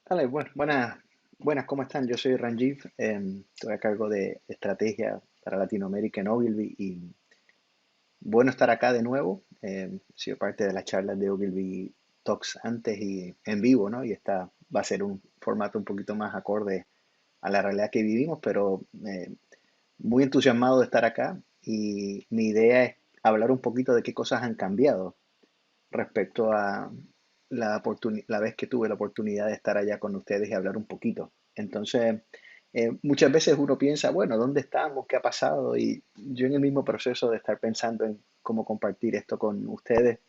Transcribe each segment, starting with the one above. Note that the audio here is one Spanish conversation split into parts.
Dale, bueno, buenas, ¿cómo están? Yo soy Ranjiv, estoy a cargo de estrategia para Latinoamérica en Ogilvy y bueno estar acá de nuevo. He sido parte de las charlas de Ogilvy Talks antes y en vivo, ¿no? Y esta va a ser un formato un poquito más acorde a la realidad que vivimos, pero muy entusiasmado de estar acá y mi idea es hablar un poquito de qué cosas han cambiado respecto a la vez que tuve la oportunidad de estar allá con ustedes y hablar un poquito. Entonces, muchas veces uno piensa, bueno, ¿dónde estamos? ¿Qué ha pasado? Y yo en el mismo proceso de estar pensando en cómo compartir esto con ustedes,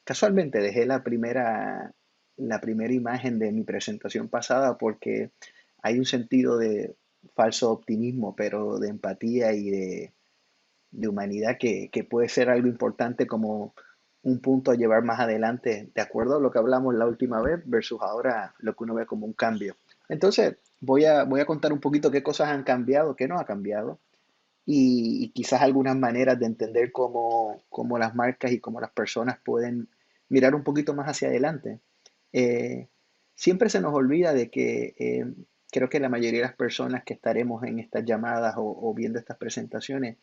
casualmente dejé la primera imagen de mi presentación pasada porque hay un sentido de falso optimismo, pero de empatía y de humanidad que puede ser algo importante como un punto a llevar más adelante, de acuerdo a lo que hablamos la última vez versus ahora lo que uno ve como un cambio. Entonces, voy a contar un poquito qué cosas han cambiado, qué no ha cambiado y quizás algunas maneras de entender cómo las marcas y cómo las personas pueden mirar un poquito más hacia adelante. Eh, Siempre se nos olvida de que creo que la mayoría de las personas que estaremos en estas llamadas o viendo estas presentaciones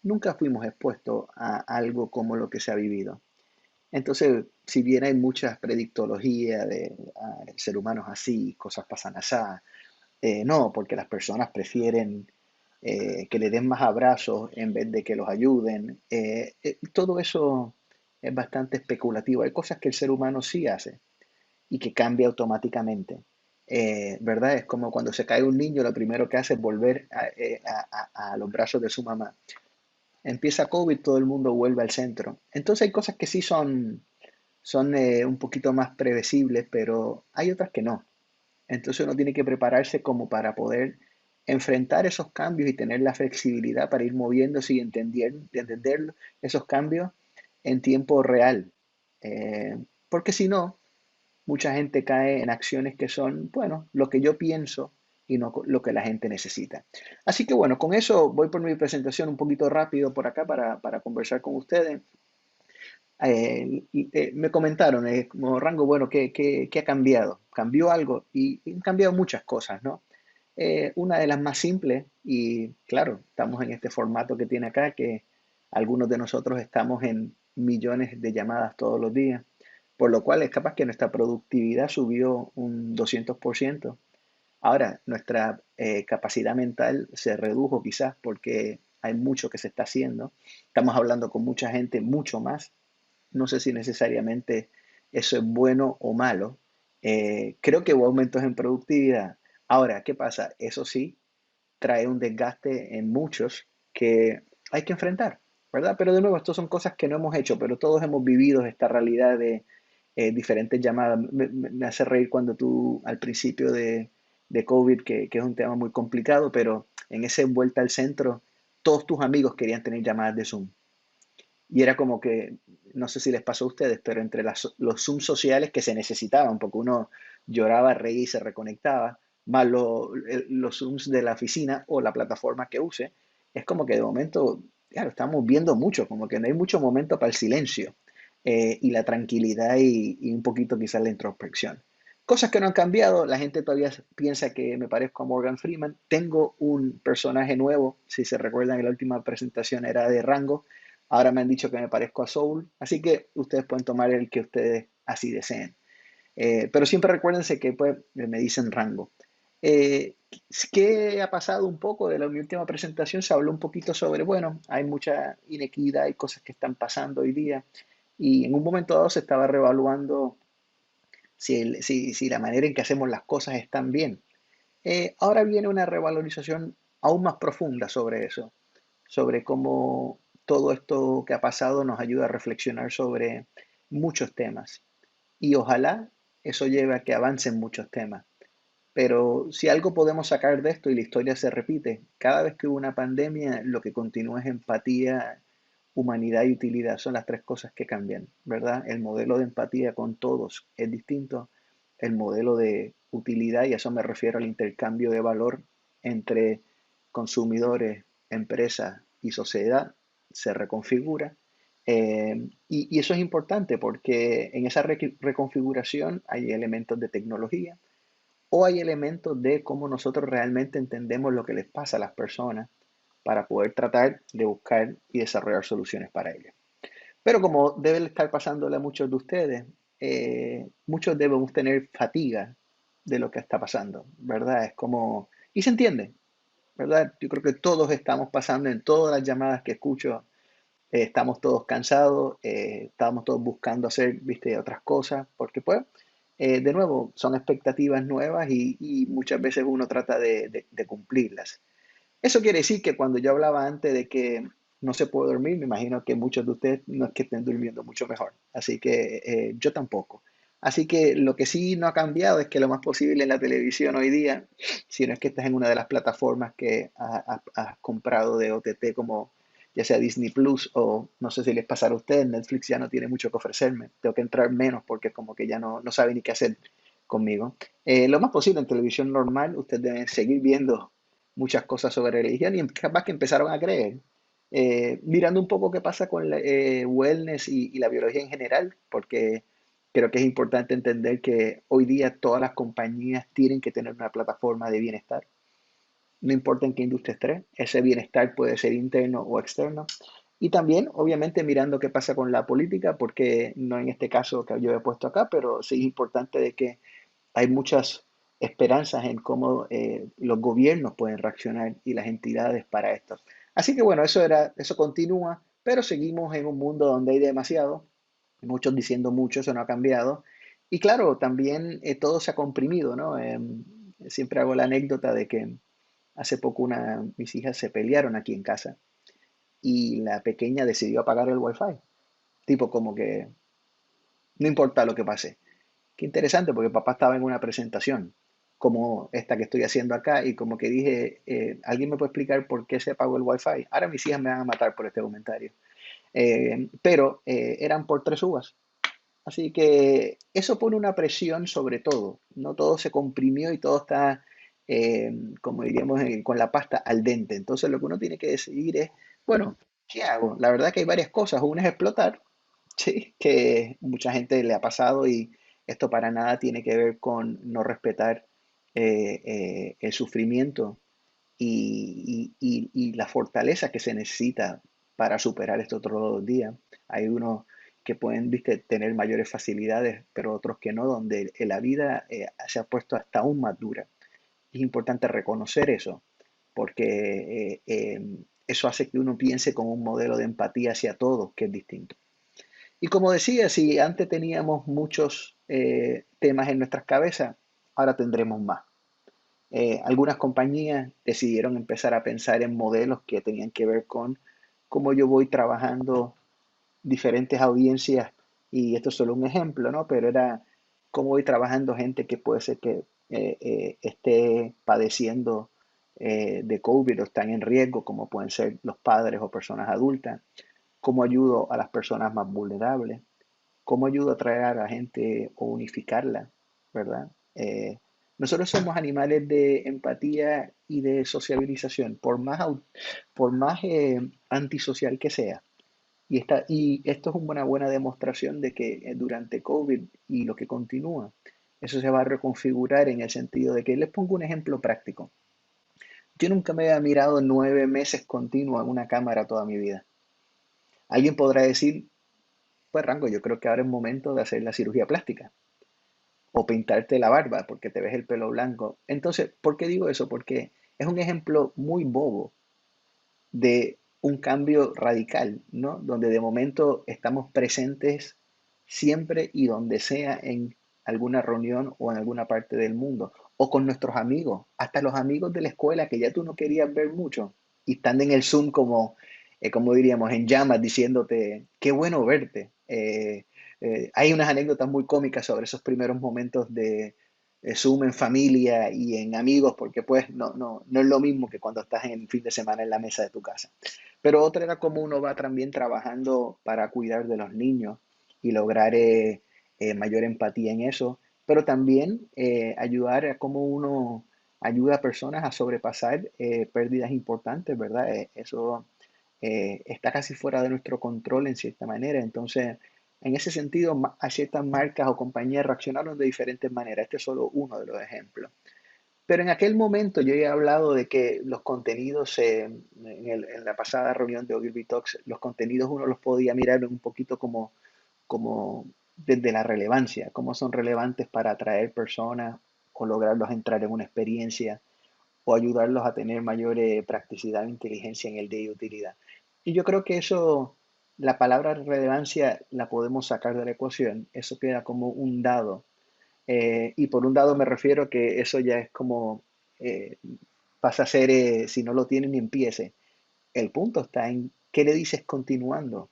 nunca fuimos expuestos a algo como lo que se ha vivido. Entonces, si bien hay muchas predictologías de el ser humano es así, cosas pasan así, no, porque las personas prefieren que le den más abrazos en vez de que los ayuden. Todo eso es bastante especulativo. Hay cosas que el ser humano sí hace y que cambia automáticamente. ¿Verdad? Es como cuando se cae un niño, lo primero que hace es volver a los brazos de su mamá. Empieza COVID, todo el mundo vuelve al centro. Entonces hay cosas que sí son un poquito más predecibles, pero hay otras que no. Entonces uno tiene que prepararse como para poder enfrentar esos cambios y tener la flexibilidad para ir moviéndose y entender esos cambios en tiempo real. Porque si no, mucha gente cae en acciones que son, bueno, lo que yo pienso y no lo que la gente necesita. Así que bueno, con eso voy por mi presentación un poquito rápido por acá para conversar con ustedes. Me comentaron, como Rango, bueno, ¿qué ha cambiado? ¿Cambió algo? Y han cambiado muchas cosas, ¿no? Una de las más simples, y claro, estamos en este formato que tiene acá, que algunos de nosotros estamos en millones de llamadas todos los días, por lo cual es capaz que nuestra productividad subió un 200%. Ahora, nuestra capacidad mental se redujo quizás porque hay mucho que se está haciendo. Estamos hablando con mucha gente, mucho más. No sé si necesariamente eso es bueno o malo. Creo que hubo aumentos en productividad. Ahora, ¿qué pasa? Eso sí, trae un desgaste en muchos que hay que enfrentar, ¿verdad? Pero de nuevo, estas son cosas que no hemos hecho, pero todos hemos vivido esta realidad de diferentes llamadas. Me hace reír cuando tú al principio de COVID, que es un tema muy complicado, pero en esa vuelta al centro, todos tus amigos querían tener llamadas de Zoom. Y era como que, no sé si les pasó a ustedes, pero entre los Zoom sociales que se necesitaban, porque uno lloraba, reía y se reconectaba, más los Zooms de la oficina o la plataforma que use, es como que de momento, claro, estamos viendo mucho, como que no hay mucho momento para el silencio y la tranquilidad y un poquito quizás la introspección. Cosas que no han cambiado, la gente todavía piensa que me parezco a Morgan Freeman. Tengo un personaje nuevo, si se recuerdan, en la última presentación era de Rango. Ahora me han dicho que me parezco a Soul, así que ustedes pueden tomar el que ustedes así deseen. Pero siempre recuérdense que pues, me dicen Rango. Eh, ¿Qué ha pasado un poco de mi última presentación? Se habló un poquito sobre, bueno, hay mucha inequidad, hay cosas que están pasando hoy día y en un momento dado se estaba reevaluando si la manera en que hacemos las cosas están bien. Ahora viene una revalorización aún más profunda sobre eso, sobre cómo todo esto que ha pasado nos ayuda a reflexionar sobre muchos temas. Y ojalá eso lleve a que avancen muchos temas. Pero si algo podemos sacar de esto y la historia se repite, cada vez que hubo una pandemia, lo que continúa es empatía, humanidad y utilidad. Son las tres cosas que cambian, ¿verdad? El modelo de empatía con todos es distinto el modelo de utilidad, y a eso me refiero al intercambio de valor entre consumidores, empresas y sociedad, se reconfigura. Y eso es importante porque en esa reconfiguración hay elementos de tecnología o hay elementos de cómo nosotros realmente entendemos lo que les pasa a las personas para poder tratar de buscar y desarrollar soluciones para ellas. Pero como debe estar pasándole a muchos de ustedes, muchos debemos tener fatiga de lo que está pasando, ¿verdad? Es como, y se entiende, ¿verdad? Yo creo que todos estamos pasando en todas las llamadas que escucho, estamos todos cansados, estamos todos buscando hacer, viste, otras cosas, porque pues, de nuevo, son expectativas nuevas y muchas veces uno trata de cumplirlas. Eso quiere decir que cuando yo hablaba antes de que no se puede dormir, me imagino que muchos de ustedes no es que estén durmiendo mucho mejor. Así que yo tampoco. Así que lo que sí no ha cambiado es que lo más posible en la televisión hoy día, si no es que estás en una de las plataformas que has comprado de OTT como ya sea Disney Plus o no sé si les pasará a ustedes, Netflix ya no tiene mucho que ofrecerme. Tengo que entrar menos porque como que ya no sabe ni qué hacer conmigo. Lo más posible en televisión normal, ustedes deben seguir viendo muchas cosas sobre religión y capaz que empezaron a creer. Mirando un poco qué pasa con la wellness y la biología en general, porque creo que es importante entender que hoy día todas las compañías tienen que tener una plataforma de bienestar. No importa en qué industria esté, ese bienestar puede ser interno o externo. Y también, obviamente, mirando qué pasa con la política, porque no en este caso que yo he puesto acá, pero sí es importante de que hay muchas esperanzas en cómo los gobiernos pueden reaccionar y las entidades para esto. Así que bueno, eso continúa, pero seguimos en un mundo donde hay demasiado, muchos diciendo mucho, eso no ha cambiado. Y claro, también todo se ha comprimido, ¿no? Siempre hago la anécdota de que hace poco mis hijas se pelearon aquí en casa y la pequeña decidió apagar el wifi, tipo como que no importa lo que pase. Qué interesante, porque papá estaba en una presentación como esta que estoy haciendo acá y como que dije, ¿alguien me puede explicar por qué se apagó el wifi? Ahora mis hijas me van a matar por este comentario. Pero eran por 3 uvas. Así que eso pone una presión sobre todo. No todo se comprimió y todo está, como diríamos, con la pasta al dente. Entonces lo que uno tiene que decidir es, bueno, ¿qué hago? La verdad que hay varias cosas. Una es explotar, sí, que mucha gente le ha pasado y esto para nada tiene que ver con no respetar el sufrimiento y la fortaleza que se necesita para superar estos otros 2 días. Hay unos que pueden, viste, tener mayores facilidades, pero otros que no, donde la vida se ha puesto hasta aún más dura. Es importante reconocer eso, porque eso hace que uno piense con un modelo de empatía hacia todos que es distinto. Y como decía, si antes teníamos muchos temas en nuestras cabezas, ahora tendremos más. Algunas compañías decidieron empezar a pensar en modelos que tenían que ver con cómo yo voy trabajando diferentes audiencias, y esto es solo un ejemplo, ¿no? Pero era cómo voy trabajando gente que puede ser que esté padeciendo de COVID o están en riesgo, como pueden ser los padres o personas adultas, cómo ayudo a las personas más vulnerables, cómo ayudo a traer a la gente o unificarla, ¿verdad? Nosotros somos animales de empatía y de sociabilización, por más antisocial que sea. Y esto es una buena demostración de que durante COVID y lo que continúa, eso se va a reconfigurar en el sentido de que les pongo un ejemplo práctico. Yo nunca me había mirado 9 meses continuos en una cámara toda mi vida. Alguien podrá decir, pues Rango, yo creo que ahora es momento de hacer la cirugía plástica o pintarte la barba porque te ves el pelo blanco. Entonces, ¿por qué digo eso? Porque es un ejemplo muy bobo de un cambio radical, ¿no? Donde de momento estamos presentes siempre y donde sea en alguna reunión o en alguna parte del mundo, o con nuestros amigos, hasta los amigos de la escuela que ya tú no querías ver mucho y están en el Zoom como diríamos, en llamas diciéndote, qué bueno verte. Hay unas anécdotas muy cómicas sobre esos primeros momentos de Zoom en familia y en amigos, porque pues no es lo mismo que cuando estás en fin de semana en la mesa de tu casa. Pero otra era como uno va también trabajando para cuidar de los niños y lograr mayor empatía en eso. pero también ayudar a cómo uno ayuda a personas a sobrepasar pérdidas importantes, ¿verdad? Eso está casi fuera de nuestro control en cierta manera. Entonces, en ese sentido, a ciertas marcas o compañías reaccionaron de diferentes maneras. Este es solo uno de los ejemplos. Pero en aquel momento yo he hablado de que los contenidos, en la pasada reunión de Ogilvy Talks, los contenidos uno los podía mirar un poquito como desde la relevancia, cómo son relevantes para atraer personas o lograrlos entrar en una experiencia o ayudarlos a tener mayor practicidad e inteligencia en el día de utilidad. Y yo creo que eso, la palabra relevancia la podemos sacar de la ecuación, eso queda como un dado. Y por un dado me refiero que eso ya es como eh, pasa a ser, si no lo tiene ni empiece. El punto está en qué le dices continuando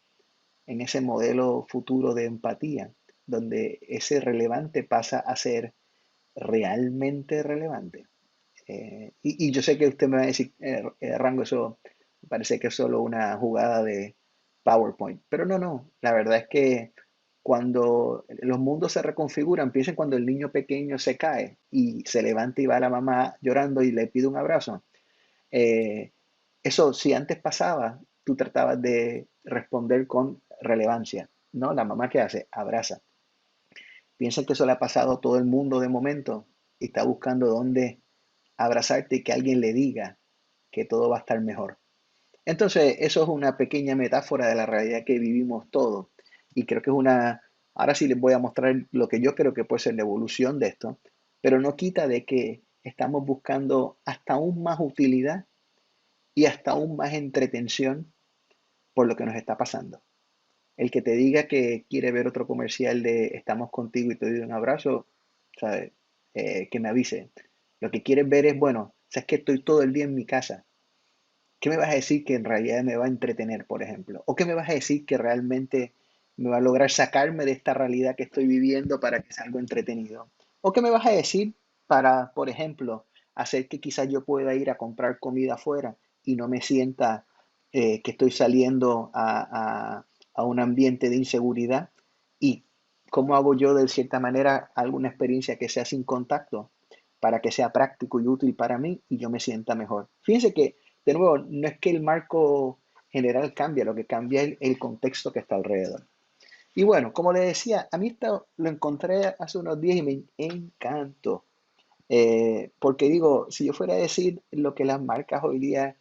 en ese modelo futuro de empatía, donde ese relevante pasa a ser realmente relevante. Y yo sé que usted me va a decir, Rango, eso parece que es solo una jugada de PowerPoint, pero no, no, la verdad es que cuando los mundos se reconfiguran, piensen cuando el niño pequeño se cae y se levanta y va a la mamá llorando y le pide un abrazo. Eh, Eso, si antes pasaba, tú tratabas de responder con relevancia, ¿no? La mamá que hace, abraza. Piensa que eso le ha pasado a todo el mundo de momento y está buscando dónde abrazarte y que alguien le diga que todo va a estar mejor. Entonces, eso es una pequeña metáfora de la realidad que vivimos todos. Y creo que es una, ahora sí les voy a mostrar lo que yo creo que puede ser la evolución de esto, pero no quita de que estamos buscando hasta aún más utilidad y hasta aún más entretención por lo que nos está pasando. El que te diga que quiere ver otro comercial de estamos contigo y te doy un abrazo, ¿sabes? Que me avise. Lo que quieres ver es, bueno, sabes que estoy todo el día en mi casa. ¿Qué me vas a decir que en realidad me va a entretener, por ejemplo? ¿O qué me vas a decir que realmente me va a lograr sacarme de esta realidad que estoy viviendo para que sea algo entretenido? ¿O qué me vas a decir para, por ejemplo, hacer que quizás yo pueda ir a comprar comida afuera y no me sienta que estoy saliendo a un ambiente de inseguridad? ¿Y cómo hago yo de cierta manera alguna experiencia que sea sin contacto para que sea práctico y útil para mí y yo me sienta mejor? Fíjense que de nuevo, no es que el marco general cambia, lo que cambia es el contexto que está alrededor. Y bueno, como le decía, a mí esto lo encontré hace unos días y me encantó. Porque digo, si yo fuera a decir lo que las marcas hoy día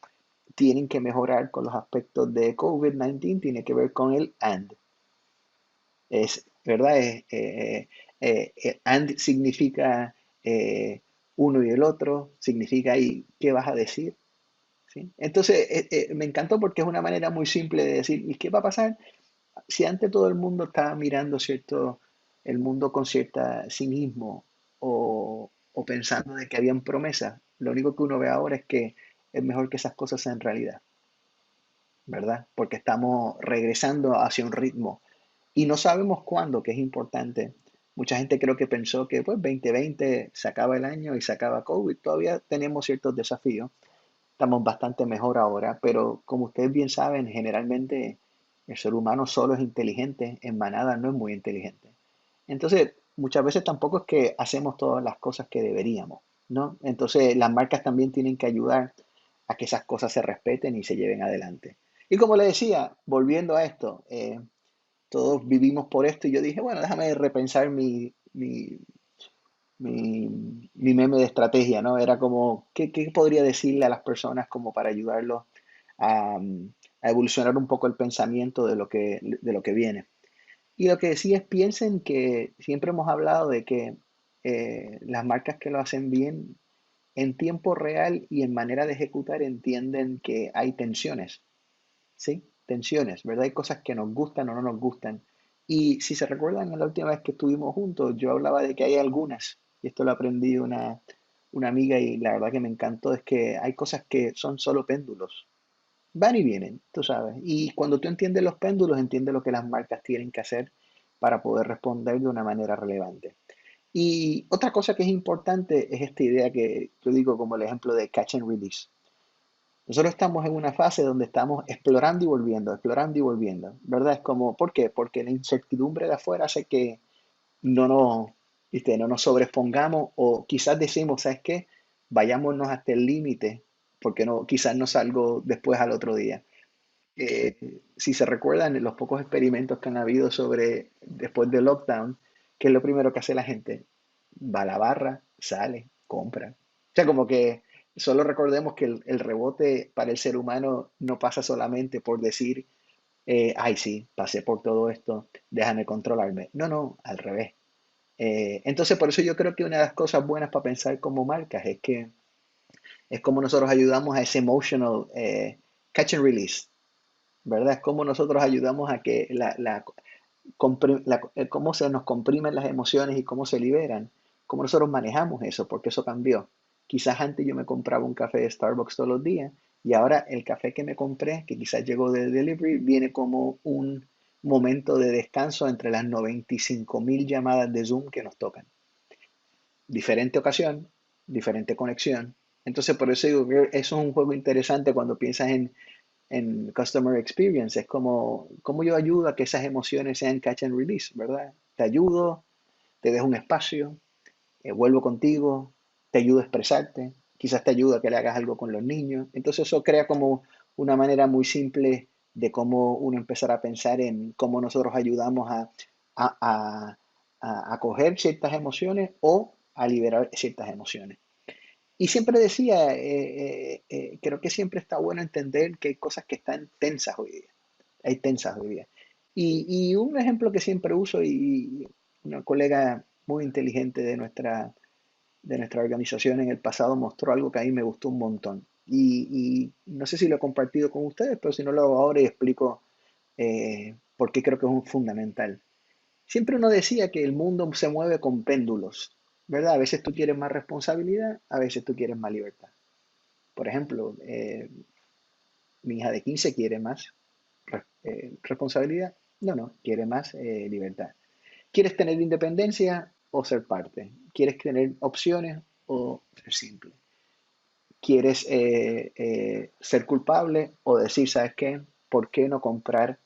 tienen que mejorar con los aspectos de COVID-19, tiene que ver con el and. Es, ¿verdad? And significa uno y el otro, significa y qué vas a decir. ¿Sí? Entonces, me encantó porque es una manera muy simple de decir, ¿y qué va a pasar si antes todo el mundo estaba mirando, ¿cierto? El mundo con cierta cinismo o pensando de que habían promesas? Lo único que uno ve ahora es que es mejor que esas cosas sean realidad, ¿verdad? Porque estamos regresando hacia un ritmo y no sabemos cuándo, que es importante. Mucha gente creo que pensó que pues 2020 se acaba el año y se acaba COVID. Todavía tenemos ciertos desafíos. Estamos bastante mejor ahora, pero como ustedes bien saben, generalmente el ser humano solo es inteligente, en manada no es muy inteligente. Entonces, muchas veces tampoco es que hacemos todas las cosas que deberíamos, ¿no? Entonces, las marcas también tienen que ayudar a que esas cosas se respeten y se lleven adelante. Y como le decía, volviendo a esto, todos vivimos por esto y yo dije, bueno, déjame repensar mi meme de estrategia, ¿no? Era como, ¿qué podría decirle a las personas como para ayudarlos a, a evolucionar un poco el pensamiento de lo que viene? Y lo que decía es, piensen que siempre hemos hablado de que las marcas que lo hacen bien en tiempo real y en manera de ejecutar entienden que hay tensiones, ¿sí? Tensiones, ¿verdad? Hay cosas que nos gustan o no nos gustan. Y si se recuerdan, en la última vez que estuvimos juntos, yo hablaba de que hay algunas, y esto lo aprendí de una amiga y la verdad que me encantó, es que hay cosas que son solo péndulos. Van y vienen, tú sabes. Y cuando tú entiendes los péndulos, entiendes lo que las marcas tienen que hacer para poder responder de una manera relevante. Y otra cosa que es importante es esta idea que yo digo como el ejemplo de catch and release. Nosotros estamos en una fase donde estamos explorando y volviendo, ¿verdad? Es como, ¿por qué? Porque la incertidumbre de afuera hace que no, no. ¿viste? No nos sobrepongamos o quizás decimos, ¿sabes qué? Vayámonos hasta el límite, porque no, quizás no salgo después al otro día. Si se recuerdan los pocos experimentos que han habido sobre después del lockdown, ¿qué es lo primero que hace la gente? Va a la barra, sale, compra. O sea, como que solo recordemos que el rebote para el ser humano no pasa solamente por decir, ay, sí, pasé por todo esto, déjame controlarme. No, no, al revés. Entonces, por eso yo creo que una de las cosas buenas para pensar como marcas es que es como nosotros ayudamos a ese emotional catch and release, ¿verdad? Es como nosotros ayudamos a que cómo se nos comprimen las emociones y cómo se liberan, cómo nosotros manejamos eso, porque eso cambió. Quizás antes yo me compraba un café de Starbucks todos los días y ahora el café que me compré, que quizás llegó de delivery, viene como un momento de descanso entre las 95.000 llamadas de Zoom que nos tocan. Diferente ocasión, diferente conexión. Entonces, por eso digo que eso es un juego interesante cuando piensas en Customer Experience. Es como, cómo yo ayudo a que esas emociones sean catch and release, ¿verdad? Te ayudo, te dejo un espacio, vuelvo contigo, te ayudo a expresarte, quizás te ayudo a que le hagas algo con los niños. Entonces eso crea como una manera muy simple de cómo uno empezar a pensar en cómo nosotros ayudamos a, a, a coger ciertas emociones o a liberar ciertas emociones. Y siempre decía, creo que siempre está bueno entender que hay cosas que están tensas hoy día. Hay tensas hoy día. Y un ejemplo que siempre uso y una colega muy inteligente de nuestra organización en el pasado mostró algo que a mí me gustó un montón. Y no sé si lo he compartido con ustedes, pero si no lo hago ahora y explico por qué creo que es un fundamental. Siempre uno decía que el mundo se mueve con péndulos, ¿verdad? A veces tú quieres más responsabilidad, a veces tú quieres más libertad. Por ejemplo, mi hija de 15 quiere más responsabilidad, no, no, quiere más libertad. ¿Quieres tener independencia o ser parte? ¿Quieres tener opciones o ser simple? ¿Quieres ser culpable o decir, ¿sabes qué? ¿Por qué no comprar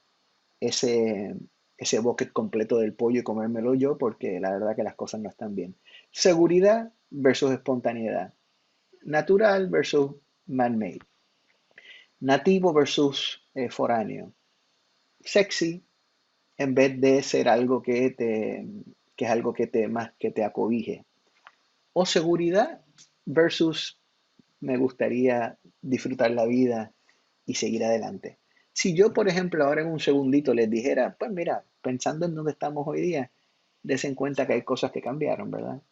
ese, ese bucket completo del pollo y comérmelo yo? Porque la verdad que las cosas no están bien. Seguridad versus espontaneidad. Natural versus man-made. Nativo versus foráneo. Sexy en vez de ser algo que es algo que te más que te acobije. O seguridad versus me gustaría disfrutar la vida y seguir adelante. Si yo, por ejemplo, ahora en un segundito les dijera, pues mira, pensando en dónde estamos hoy día, des en cuenta que hay cosas que cambiaron, ¿verdad?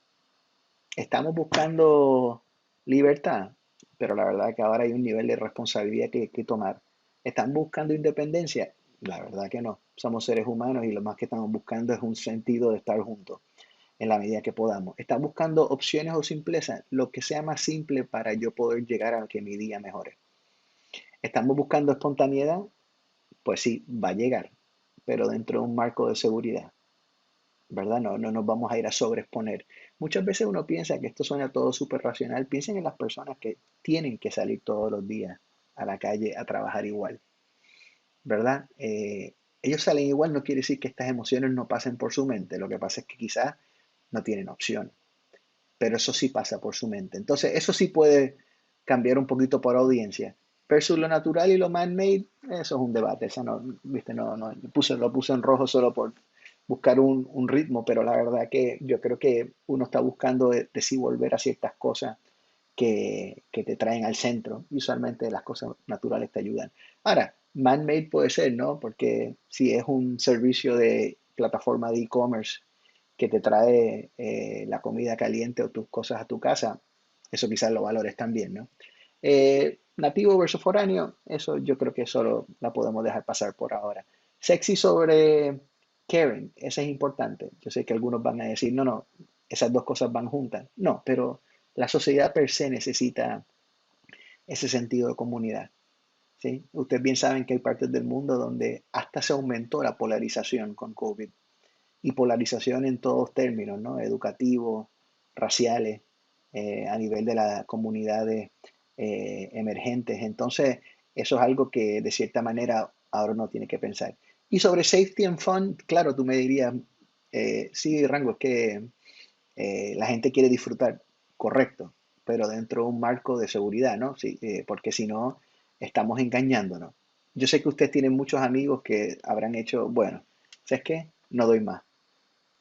Estamos buscando libertad, pero la verdad que ahora hay un nivel de responsabilidad que tomar. ¿Están buscando independencia? La verdad que no. Somos seres humanos y lo más que estamos buscando es un sentido de estar juntos en la medida que podamos. ¿Están buscando opciones o simpleza? Lo que sea más simple para yo poder llegar a que mi día mejore. ¿Estamos buscando espontaneidad? Pues sí, va a llegar, pero dentro de un marco de seguridad. ¿Verdad? No, no nos vamos a ir a sobreexponer. Muchas veces uno piensa que esto suena todo súper racional. Piensen en las personas que tienen que salir todos los días a la calle a trabajar igual, ¿verdad? Ellos salen igual, no quiere decir que estas emociones no pasen por su mente. Lo que pasa es que quizás no tienen opción, pero eso sí pasa por su mente. Entonces, eso sí puede cambiar un poquito por audiencia. Versus lo natural y lo man-made, eso es un debate. Eso no, viste, no, lo puse en rojo solo por buscar un ritmo, pero la verdad que yo creo que uno está buscando de sí volver a ciertas cosas que te traen al centro. Y usualmente las cosas naturales te ayudan. Ahora, man-made puede ser, ¿no? Porque si es un servicio de plataforma de e-commerce que te trae la comida caliente o tus cosas a tu casa, eso quizás lo valores también, ¿no? Nativo versus foráneo, eso yo creo que solo la podemos dejar pasar por ahora. Sexy sobre caring, eso es importante. Yo sé que algunos van a decir, no, no, esas dos cosas van juntas. No, pero la sociedad per se necesita ese sentido de comunidad. ¿Sí? Ustedes bien saben que hay partes del mundo donde hasta se aumentó la polarización con COVID y polarización en todos términos, ¿no? Educativos, raciales, a nivel de las comunidades emergentes. Entonces, eso es algo que de cierta manera ahora uno tiene que pensar. Y sobre safety and fun, claro, tú me dirías, sí, Rango, es que La gente quiere disfrutar, correcto, pero dentro de un marco de seguridad, ¿no? Sí, porque si no, estamos engañándonos. Yo sé que usted tiene muchos amigos que habrán hecho, bueno, ¿sabes qué? No doy más,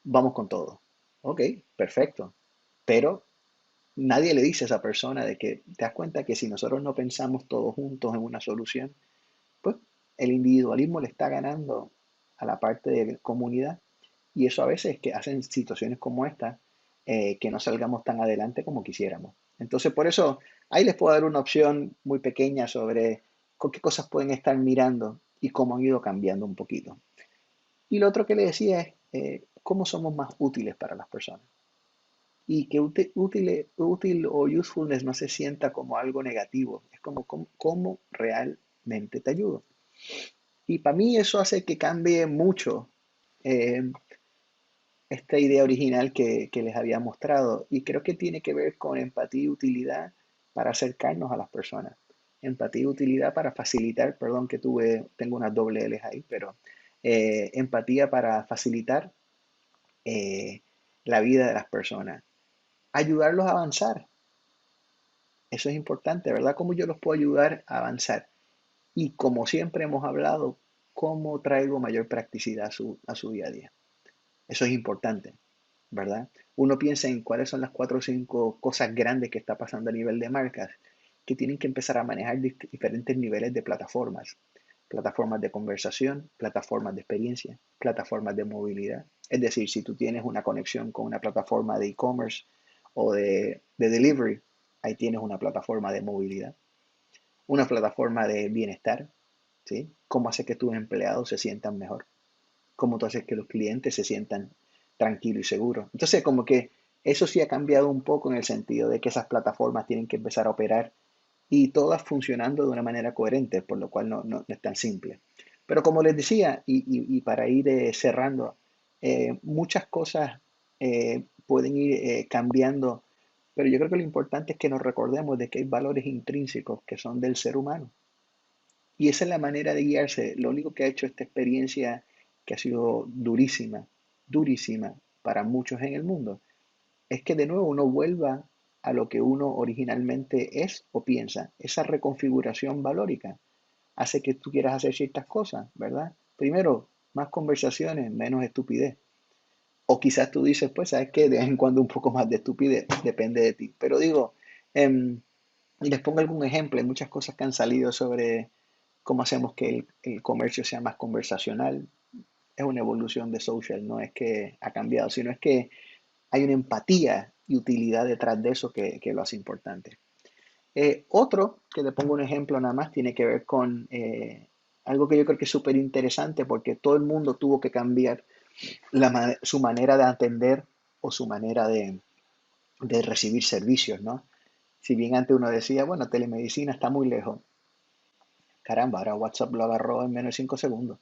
vamos con todo. Ok, perfecto, pero nadie le dice a esa persona de que te das cuenta que si nosotros no pensamos todos juntos en una solución, pues el individualismo le está ganando a la parte de comunidad y eso a veces que hacen situaciones como esta que no salgamos tan adelante como quisiéramos. Entonces, por eso ahí les puedo dar una opción muy pequeña sobre qué cosas pueden estar mirando y cómo han ido cambiando un poquito. Y lo otro que le decía es cómo somos más útiles para las personas y que útil o usefulness no se sienta como algo negativo, es como cómo realmente te ayudo. Y para mí eso hace que cambie mucho eh, esta idea original que les había mostrado. Y creo que tiene que ver con empatía y utilidad para acercarnos a las personas. Empatía y utilidad para facilitar, perdón que tengo unas doble L's ahí, pero empatía para facilitar eh, la vida de las personas. Ayudarlos a avanzar. Eso es importante, ¿verdad? ¿Cómo yo los puedo ayudar a avanzar? Y como siempre hemos hablado, ¿cómo traigo mayor practicidad a su día a día? Eso es importante, ¿verdad? Uno piensa en cuáles son las 4 o 5 cosas grandes que está pasando a nivel de marcas, que tienen que empezar a manejar diferentes niveles de plataformas. Plataformas de conversación, plataformas de experiencia, plataformas de movilidad. Es decir, si tú tienes una conexión con una plataforma de e-commerce o de delivery, ahí tienes una plataforma de movilidad, una plataforma de bienestar, ¿sí? ¿Cómo hace que tus empleados se sientan mejor? ¿Cómo tú haces que los clientes se sientan tranquilos y seguros? Entonces, como que eso sí ha cambiado un poco en el sentido de que esas plataformas tienen que empezar a operar y todas funcionando de una manera coherente, por lo cual no es tan simple. Pero como les decía, y para ir cerrando, muchas cosas pueden ir cambiando, pero yo creo que lo importante es que nos recordemos de que hay valores intrínsecos que son del ser humano. Y esa es la manera de guiarse. Lo único que ha hecho esta experiencia, que ha sido durísima, durísima para muchos en el mundo, es que de nuevo uno vuelva a lo que uno originalmente es o piensa. Esa reconfiguración valórica hace que tú quieras hacer ciertas cosas, ¿verdad? Primero, más conversaciones, menos estupidez. O quizás tú dices, pues, ¿sabes qué? De vez en cuando un poco más de estupidez, depende de ti. Pero digo, les pongo algún ejemplo, hay muchas cosas que han salido sobre cómo hacemos que el comercio sea más conversacional. Es una evolución de social, no es que ha cambiado, sino es que hay una empatía y utilidad detrás de eso que lo hace importante. Otro, que le pongo un ejemplo nada más, tiene que ver con algo que yo creo que es súper interesante porque todo el mundo tuvo que cambiar su manera de atender o su manera de recibir servicios, ¿no? Si bien antes uno decía, bueno, telemedicina está muy lejos, caramba, ahora WhatsApp lo agarró en menos de 5 segundos.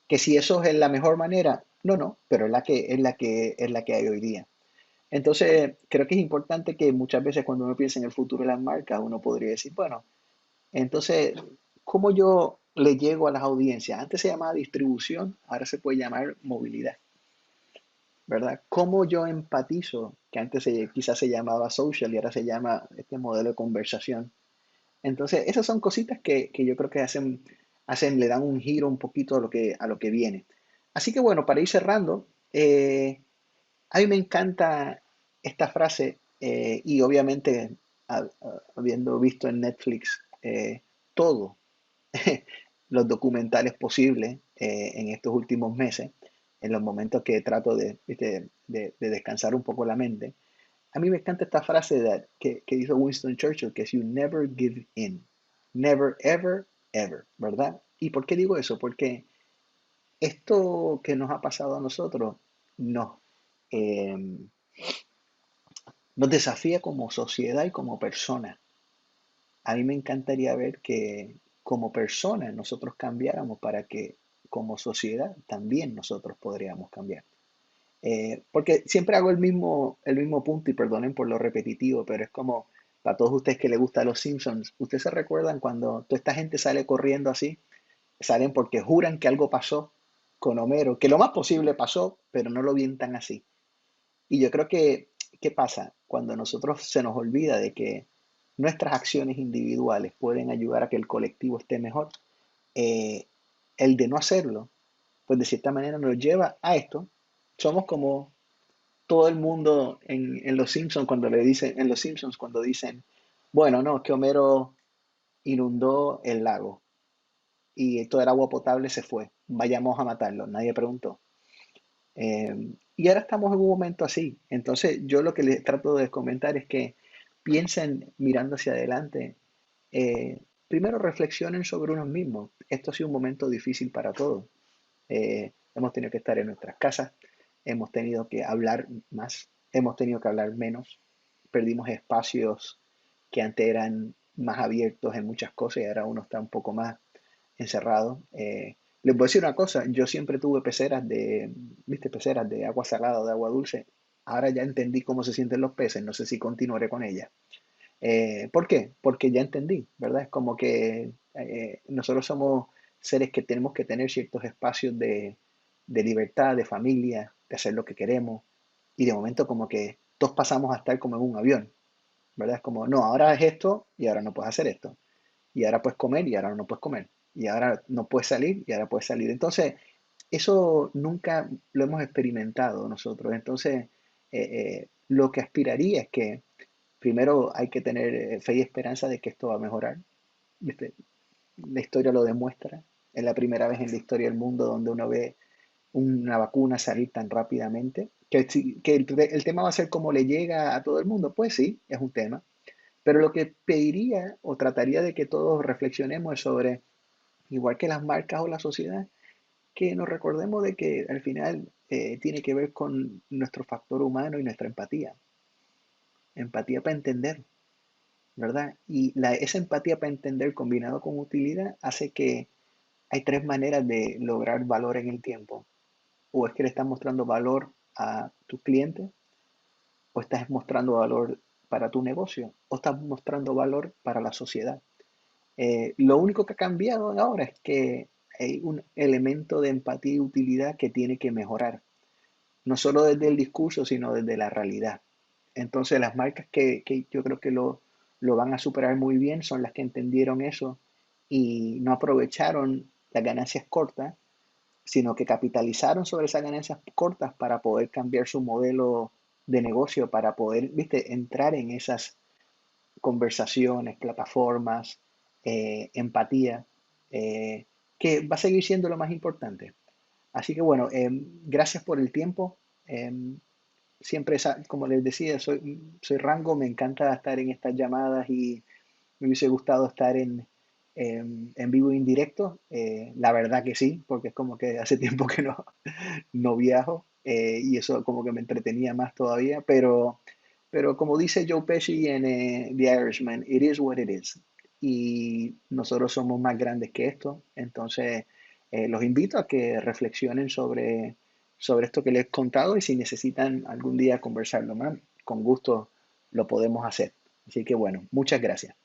Que si eso es la mejor manera, no, pero es la que hay hoy día. Entonces, creo que es importante que muchas veces cuando uno piensa en el futuro de las marcas, uno podría decir, bueno, entonces, ¿cómo yo le llego a las audiencias? Antes se llamaba distribución, ahora se puede llamar movilidad, ¿verdad? ¿Cómo yo empatizo? Que antes quizás se llamaba social y ahora se llama este modelo de conversación. Entonces, esas son cositas que yo creo que le dan un giro un poquito a lo que viene. Así que bueno, para ir cerrando, a mí me encanta esta frase y obviamente habiendo visto en Netflix todo los documentales posibles en estos últimos meses, en los momentos que trato ¿viste? de descansar un poco la mente, a mí me encanta esta frase que hizo Winston Churchill, que es You never give in. Never, ever, ever, ¿verdad? ¿Y por qué digo eso? Porque esto que nos ha pasado a nosotros nos, eh, nos desafía como sociedad y como persona. A mí me encantaría ver que como personas nosotros cambiáramos para que como sociedad también nosotros podríamos cambiar. Porque siempre hago el mismo punto y perdonen por lo repetitivo, pero es como para todos ustedes que les gustan los Simpsons, ustedes se recuerdan cuando toda esta gente sale corriendo así, salen porque juran que algo pasó con Homero, que lo más posible pasó, pero no lo bien tan así. Y yo creo que ¿qué pasa? Cuando nosotros se nos olvida de que nuestras acciones individuales pueden ayudar a que el colectivo esté mejor, eh, el de no hacerlo, pues de cierta manera nos lleva a esto. Somos como todo el mundo en Los Simpsons cuando le dicen, en Los Simpsons cuando dicen, bueno, no, que Homero inundó el lago y toda el agua potable se fue. Vayamos a matarlo. Nadie preguntó. Y ahora estamos en un momento así. Entonces, yo lo que les trato de comentar es que piensen mirando hacia adelante. Primero reflexionen sobre unos mismos. Esto ha sido un momento difícil para todos. Hemos tenido que estar en nuestras casas, hemos tenido que hablar más, hemos tenido que hablar menos, perdimos espacios que antes eran más abiertos en muchas cosas y ahora uno está un poco más encerrado. Les voy a decir una cosa, yo siempre tuve peceras de, viste, peceras de agua salada o de agua dulce. Ahora ya entendí cómo se sienten los peces, no sé si continuaré con ellas. ¿Por qué? Porque ya entendí, ¿verdad? Es como que nosotros somos seres que tenemos que tener ciertos espacios de libertad, de familia, de hacer lo que queremos, y de momento como que todos pasamos a estar como en un avión, ¿verdad? Es como, no, ahora es esto y ahora no puedes hacer esto, y ahora puedes comer y ahora no puedes comer, y ahora no puedes salir y ahora puedes salir. Entonces, eso nunca lo hemos experimentado nosotros. Entonces, lo que aspiraría es que primero hay que tener fe y esperanza de que esto va a mejorar. ¿Viste? La historia lo demuestra. Es la primera vez en la historia del mundo donde uno ve una vacuna salir tan rápidamente. Que el tema va a ser cómo le llega a todo el mundo. Pues sí, es un tema. Pero lo que pediría o trataría de que todos reflexionemos es sobre, igual que las marcas o la sociedad, que nos recordemos de que al final tiene que ver con nuestro factor humano y nuestra empatía. Empatía para entender, ¿verdad? Y esa empatía para entender combinado con utilidad hace que hay tres maneras de lograr valor en el tiempo. O es que le estás mostrando valor a tu cliente, o estás mostrando valor para tu negocio, o estás mostrando valor para la sociedad. Lo único que ha cambiado ahora es que hay un elemento de empatía y utilidad que tiene que mejorar, no solo desde el discurso, sino desde la realidad. Entonces las marcas que yo creo que lo van a superar muy bien son las que entendieron eso y no aprovecharon las ganancias cortas, sino que capitalizaron sobre esas ganancias cortas para poder cambiar su modelo de negocio, para poder, viste, entrar en esas conversaciones, plataformas, empatía, eh, que va a seguir siendo lo más importante. Así que bueno, gracias por el tiempo. em, Siempre, como les decía, soy Rango, me encanta estar en estas llamadas y me hubiese gustado estar en vivo e indirecto. La verdad que sí, porque es como que hace tiempo que no viajo y eso como que me entretenía más todavía, pero como dice Joe Pesci en The Irishman, it is what it is. Y nosotros somos más grandes que esto, entonces los invito a que reflexionen sobre esto que les he contado y si necesitan algún día conversarlo más, con gusto lo podemos hacer. Así que bueno, muchas gracias.